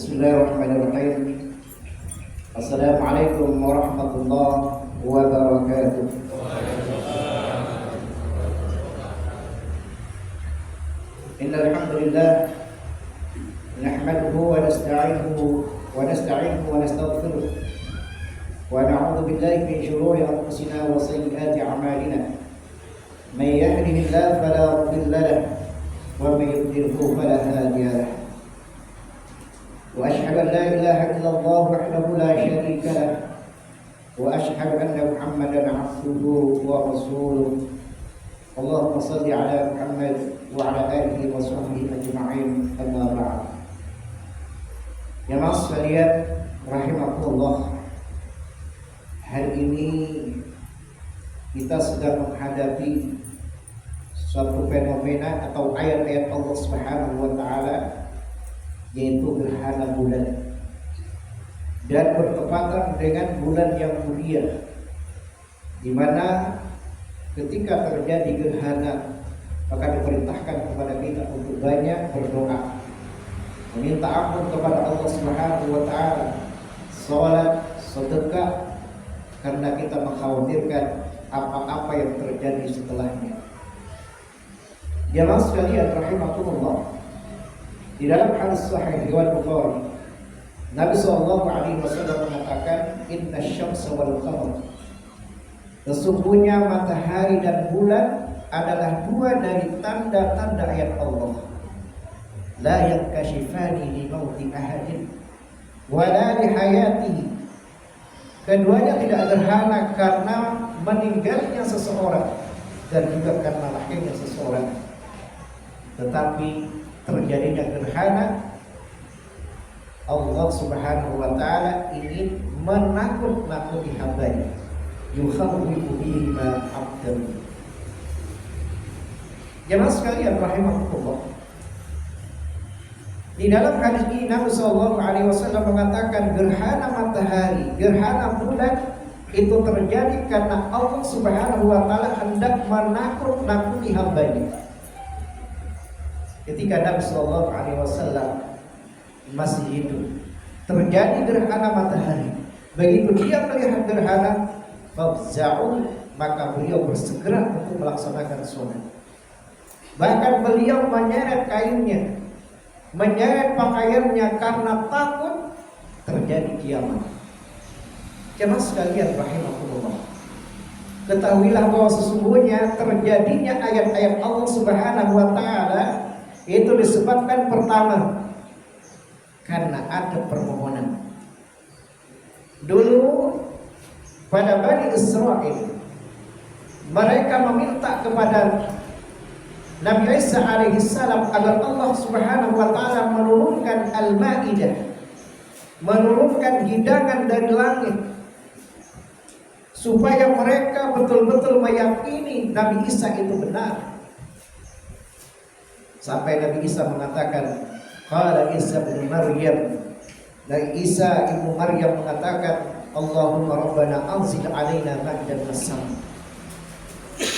Bismillahirrahmanirrahim. Assalamualaikum warahmatullahi wabarakatuh. Innal hamdalillah nahmaduhu wa nasta'inuhu wa nastaghfiruh wa na'udzu billahi min shururi anfusina wa sayyiati a'malina. May yahdihillahu fala mudilla lahu wa may yudlilhu fala hadiya lahu. وأشهد أن لا إله إلا الله وحده لا شريك له وأشهد أن محمدا عبده ورسوله. اللهم صل على محمد وعلى آله وصحبه أجمعين. أما بعد. Jemaah sekalian rahimakumullah, hari ini kita sedang menghadapi suatu fenomena atau ayat-ayat Allah Subhanahu wa taala, yaitu gerhana bulan, dan bertepatan dengan bulan yang mulia, di mana ketika terjadi gerhana maka diperintahkan kepada kita untuk banyak berdoa, meminta ampun kepada Allah Subhanahu wa taala, salat, sedekah, karena kita mengkhawatirkan apa-apa yang terjadi setelahnya. Jemaah sekalian rahimakumullah, di dalam hadis sahih riwayat Bukhari, Nabi sallallahu alaihi wasallam mengatakan, "Inna syamsa wal qamar." Sesungguhnya matahari dan bulan adalah dua dari tanda-tanda ayat Allah. La yankashifani li mauti ahadin wa la li hayatihi. Keduanya tidak gerhana karena meninggalnya seseorang dan juga karena lahirnya seseorang, tetapi terjadinya gerhana Allah Subhanahu wa taala ingin menakut-nakuti hambanya. Yukhawwifu bihi ma abdan. Jemaah sekalian rahimakumullah, di dalam hadis ini Nabi sallallahu alaihi wasallam mengatakan gerhana matahari, gerhana bulan itu terjadi karena Allah Subhanahu wa taala hendak menakut-nakuti hambanya. Ketika Nabi sallallahu alaihi wasallam masih hidup, terjadi gerhana matahari. Begitu dia melihat gerhana, fafza'u, maka beliau bersegera untuk melaksanakan sholat. Bahkan beliau menyeret kainnya, menyeret pakaiannya karena takut terjadi kiamat. Jemaah sekalian rahimakumullah, ketahuilah bahwa sesungguhnya terjadinya ayat-ayat Allah Subhanahu wa taala itu disebabkan pertama karena ada permohonan. Dulu pada Bani Israel, mereka meminta kepada Nabi Isa alaihissalam agar Allah Subhanahu wa taala menurunkan Al-Maidah, menurunkan hidangan dari langit, supaya mereka betul-betul meyakini Nabi Isa itu benar. Sampai Nabi Isa mengatakan, qala Isa bin Maryam, dan Isa ibnu Maryam mengatakan, Allahumma rabbana anzil alaina ma'dan as-sama.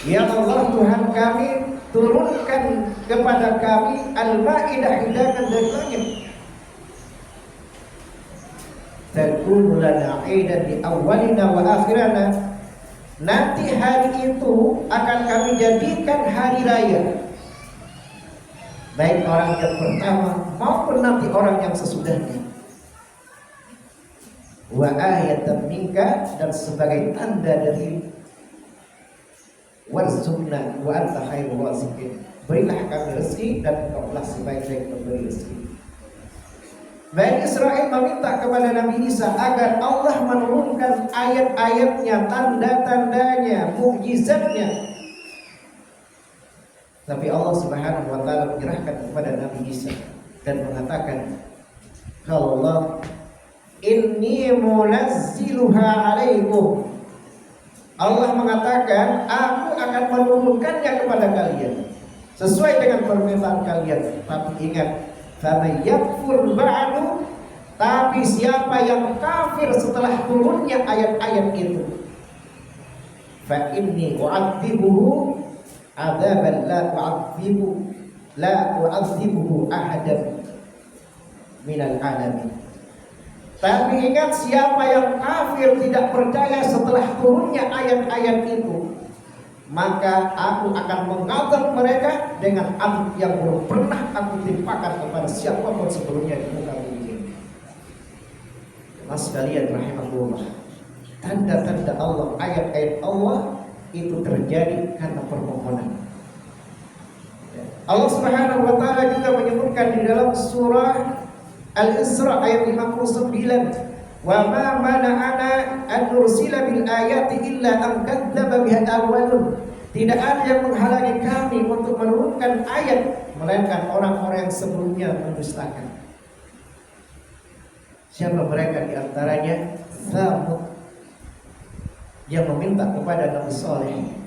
Ya Allah Tuhan kami, turunkan kepada kami al-Maidah, hidangan dari langit. Takunu lana 'aidan di awwalina wa akhirana. Nanti hari itu akan kami jadikan hari raya, baik orang yang pertama maupun nanti orang yang sesudahnya. Wa ayatan minka, dan sebagai tanda dari warzuqna wa anta khairur raziqin. Berilah kami rezeki dan engkaulah sebaik-baik pemberi rezeki. Bani Israel meminta kepada Nabi Isa agar Allah menurunkan ayat-ayatnya, tanda-tandanya, mukjizatnya. Tapi Allah Subhanahu wa taala menyerahkan kepada Nabi Isa dan mengatakan, kalau Allah, inni munazziluha alaikum. Allah mengatakan, aku akan menurunkannya kepada kalian sesuai dengan permintaan kalian. Tapi ingat, faman yakfur ba'du, tapi siapa yang kafir setelah turunnya ayat-ayat itu, fa inni u'adzibuhu adzaban la u'adzibuhu ahadan. minal alamin. Tapi ingat, siapa yang kafir tidak percaya setelah turunnya ayat-ayat itu, maka aku akan mengadab mereka dengan adab yang belum pernah aku timpakan kepada siapapun sebelumnya di muka bumi ini. Mas sekalian rahimahullah, tanda-tanda Allah, ayat-ayat Allah itu terjadi karena permohonan. Allah Subhanahu wa taala juga menyebutkan di dalam surah Al-Isra ayat 59, "Wa ma mana'ana an nursila bil ayati illa an kadzdzaba biha awwalun." Tidak ada yang menghalangi kami untuk menurunkan ayat melainkan orang-orang yang sebelumnya mendustakan. Siapa mereka? Di antaranya Tsamud yang meminta kepada Nabi Saleh.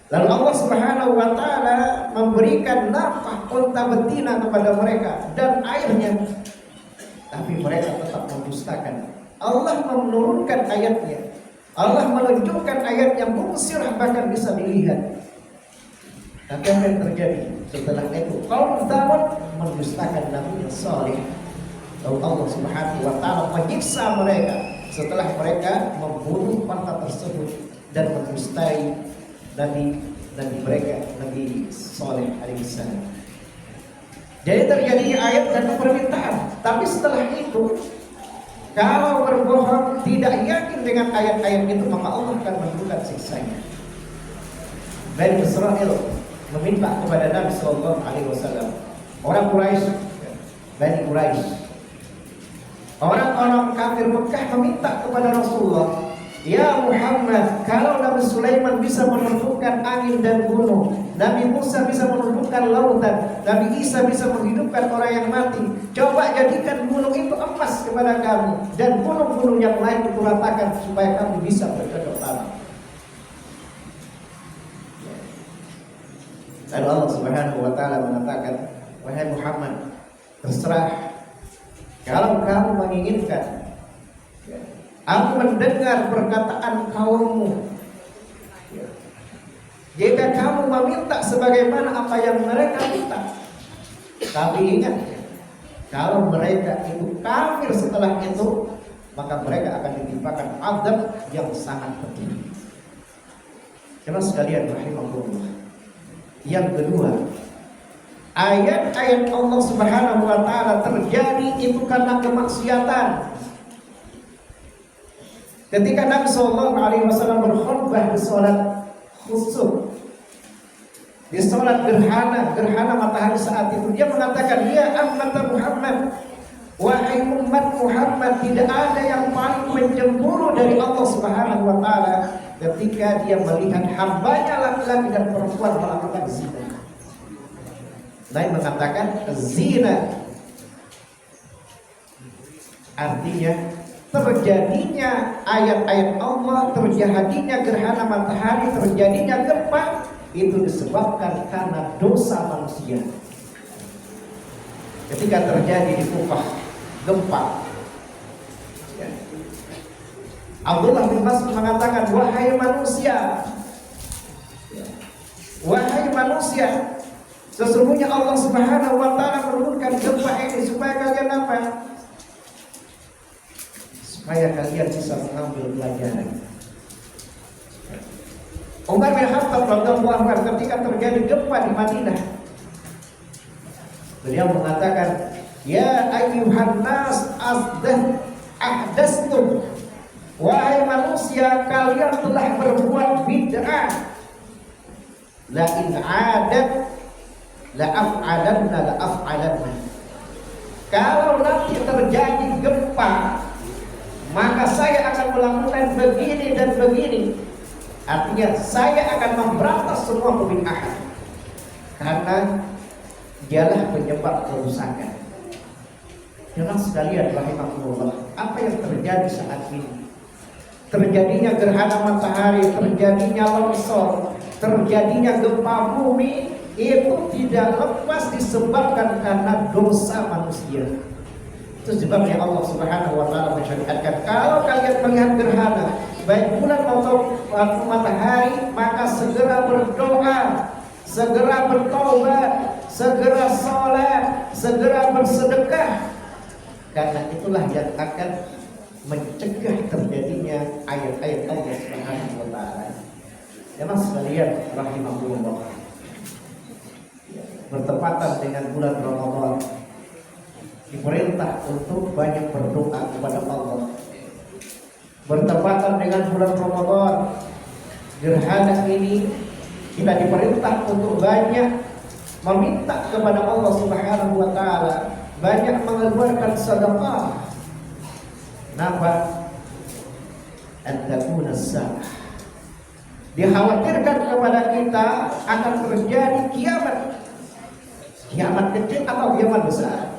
Lalu Allah Subhanahu wa taala memberikan nafkah unta betina kepada mereka dan airnya, tapi mereka tetap mendustakan. Allah menurunkan ayatnya, Allah menunjukkan ayat yang mubsirah bahkan bisa dilihat. Tapi apa yang terjadi setelah itu? Kaum Tsamud mendustakan Nabi Saleh. Lalu Allah Subhanahu wa taala menyiksa mereka setelah mereka membunuh unta tersebut dan mendustai Nabi mereka, Nabi Saleh alaihissalam. Jadi terjadi ayat dan permintaan. Tapi setelah itu, kalau berbohong tidak yakin dengan ayat-ayat itu, maka Allah akan menurunkan siksanya. Bani Israil meminta kepada Nabi Sallallahu Alaihi Wasallam. Orang Quraisy, Bani Quraisy, orang-orang kafir Mekah meminta kepada Rasulullah, "Ya Muhammad, kalau Nabi Sulaiman bisa menumbuhkan angin dan gunung, Nabi Musa bisa menumbuhkan lautan, Nabi Isa bisa menghidupkan orang yang mati, coba jadikan gunung itu emas kepada kami dan gunung-gunung yang lain itu ratakan supaya kami bisa bercocok tanam." Lalu Allah Subhanahu wa taala mengatakan, "Wahai Muhammad, terserah, kalau kamu menginginkan, aku mendengar perkataan kaummu. Jika kamu meminta sebagaimana apa yang mereka minta, tapi ingat, kalau mereka itu kafir setelah itu, maka mereka akan ditimpakan azab yang sangat pedih." Karena sekalian rahimahullah. Yang kedua, ayat-ayat Allah Subhanahu wa taala terjadi itu karena kemaksiatan. Ketika Nabi Sallallahu Alaihi Wasallam berkhutbah di sholat khusuf, di sholat gerhana matahari saat itu, dia mengatakan, "Ya umat Muhammad, wahai umat Muhammad, tidak ada yang paling mencemburu dari Allah Subhanahu Wa Taala ketika dia melihat hambanya laki-laki dan perempuan melakukan zina." Nabi mengatakan zina artinya terjadinya ayat-ayat Allah, terjadinya gerhana matahari, terjadinya gempa, itu disebabkan karena dosa manusia. Ketika terjadi di Kufah gempa, ya, Abdullah bin Mas'ud mengatakan, "Wahai manusia, wahai manusia, sesungguhnya Allah Subhanahu wa taala menurunkan gempa ini supaya kalian apa? Supaya kalian bisa mengambil pelajaran." Umar bin Khattab radhiyallahu anhu ketika terjadi gempa di Madinah, beliau mengatakan, "Ya ayyuhan nas ahdastum, wahai manusia, kalian telah berbuat bid'ah. La in adat la af'alanna. Kalau nanti terjadi gempa, maka saya akan melakukan begini dan begini." Artinya saya akan memberantas semua kebid'ahan, karena dialah penyebab kerusakan. Jangan sekalian rahimahullah, apa yang terjadi saat ini? Terjadinya gerhana matahari, terjadinya longsor, terjadinya gempa bumi, itu tidak lepas disebabkan karena dosa manusia. Itu sebabnya Allah Subhanahu wa taala mensyariatkan, kalau kalian melihat gerhana baik bulan atau matahari, maka segera berdoa, segera bertobat, segera sholat, segera bersedekah, Karena itulah yang akan mencegah terjadinya ayat-ayat Allah Subhanahu wa taala. Jemaah sekalian rahimahullah. Bertepatan dengan bulan Ramadan, diperintah untuk banyak berdoa kepada Allah. Bertepatan dengan bulan Ramadan, gerhana ini kita diperintah untuk banyak meminta kepada Allah Subhanahu wa taala, banyak mengeluarkan sedekah. Kenapa? An-takuna as-sa'ah. Dikhawatirkan kepada kita akan terjadi kiamat. Kiamat kecil atau kiamat besar.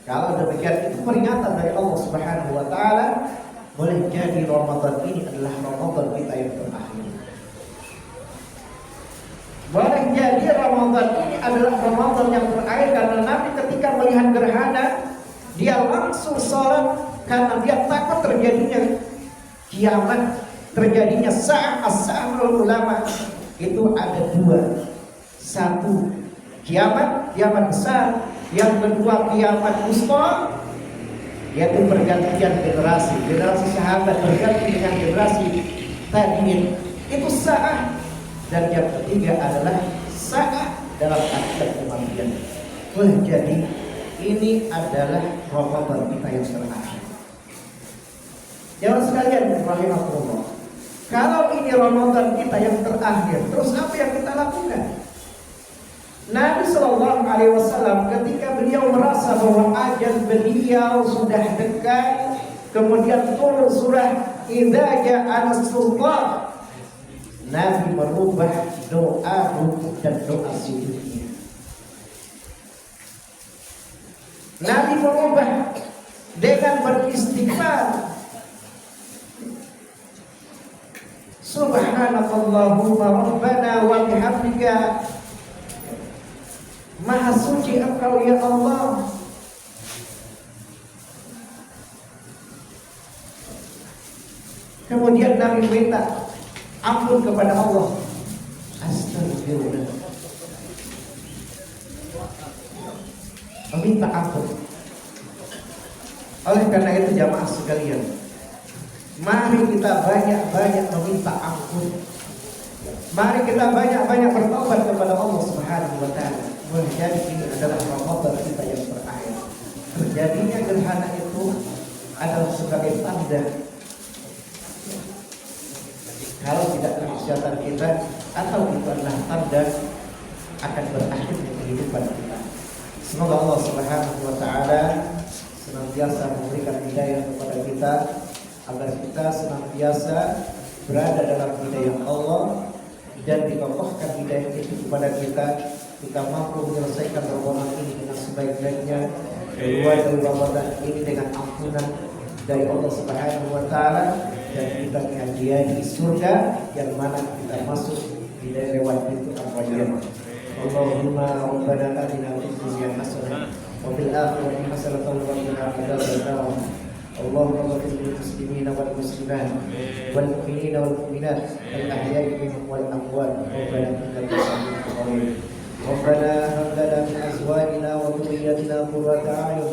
Kalau demikian itu peringatan dari Allah Subhanahu wa taala, boleh jadi Ramadan ini adalah Ramadan kita yang terakhir. Boleh jadi Ramadan ini adalah Ramadan yang terakhir karena Nabi ketika melihat gerhana dia langsung sholat karena dia takut terjadinya kiamat, terjadinya sa'ah ulama. Itu ada dua. Satu, kiamat besar. Yang kedua, kiamat wusta, yaitu pergantian generasi sahabat berganti dengan generasi tabi'in. Itu sa'ah. Dan yang ketiga adalah sa'ah dalam akhir kematian. Boleh jadi ini adalah Ramadan kita yang terakhir. Jemaah sekalian rahimahullah. Kalau ini Ramadan kita yang terakhir, terus apa yang kita lakukan? Nabi Shallallahu Alaihi Wasallam ketika beliau merasa bahwa ajal beliau sudah dekat, kemudian turun surah Idza Ja'a Nasrullah, Nabi merubah doa rukuk dan doa sujudnya. Nabi merubah dengan beristighfar. Subhanakallahumma rabbana wa bihamdika, Maha suci Engkau ya Allah. Kemudian Nabi minta ampun kepada Allah. Astagfirullah. Meminta ampun. Oleh karena itu jamaah sekalian, mari kita banyak-banyak meminta ampun. Mari kita banyak-banyak bertobat kepada Allah Subhanahu wa taala. Menjadi ini adalah Ramadan kita yang terakhir. Terjadinya gerhana itu adalah sebagai tanda kalau tidak kesehatan kita, atau itu adalah tanda akan berakhirnya kehidupan kita. Semoga Allah Subhanahu wa taala senantiasa memberikan hidayah kepada kita agar kita senantiasa berada dalam hidayah Allah dan dikokohkan hidayah itu kepada kita mampu menyelesaikan Ramadan ini dengan sebaik-baiknya, keluar dari Ramadan ini dengan ampunan dari Allah Subhanahu wa taala, dan kita kehadiah di surga yang mana kita masuk di lewat pintu Ar-Rayyan. Allahumma rabbana atina fid dunya hasanah wa fil akhirati hasanah wa qina adzabannar. Allahumma ighfir lil muslimina wal muslimat wal mu'minina wal mu'minat al ahya'i minhum wal amwat. Rabbana innaka sami'un qarib. Rabbana hab lana min azwajina wa dhurriyyatina qurrata a'yun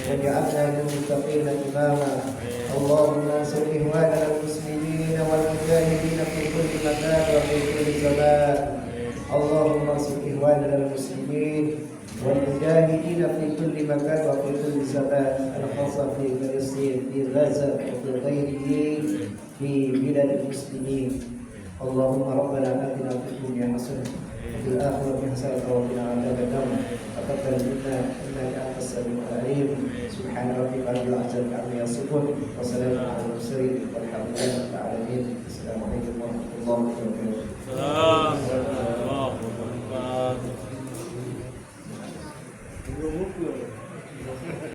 waj'alna lil muttaqina imama. Allahumma ansur ikhwanana al muslimina wal mujahidin fi kulli makan wa fi kulli zaman. Allahumma ansur ikhwanana al muslimin والمجاهدين في كل مكان وفي كل زمان، الخاصة في فلسطين، في غزة وفي غيره في بلاد المسلمين. اللهم ربنا آتنا في الدنيا حسنة وفي الآخرة حسنة وقنا عذاب النار. تقبل منا إنك أنت السميع العليم. سبحان ربك رب العزة عما يصفون وسلام على المرسلين والحمد لله.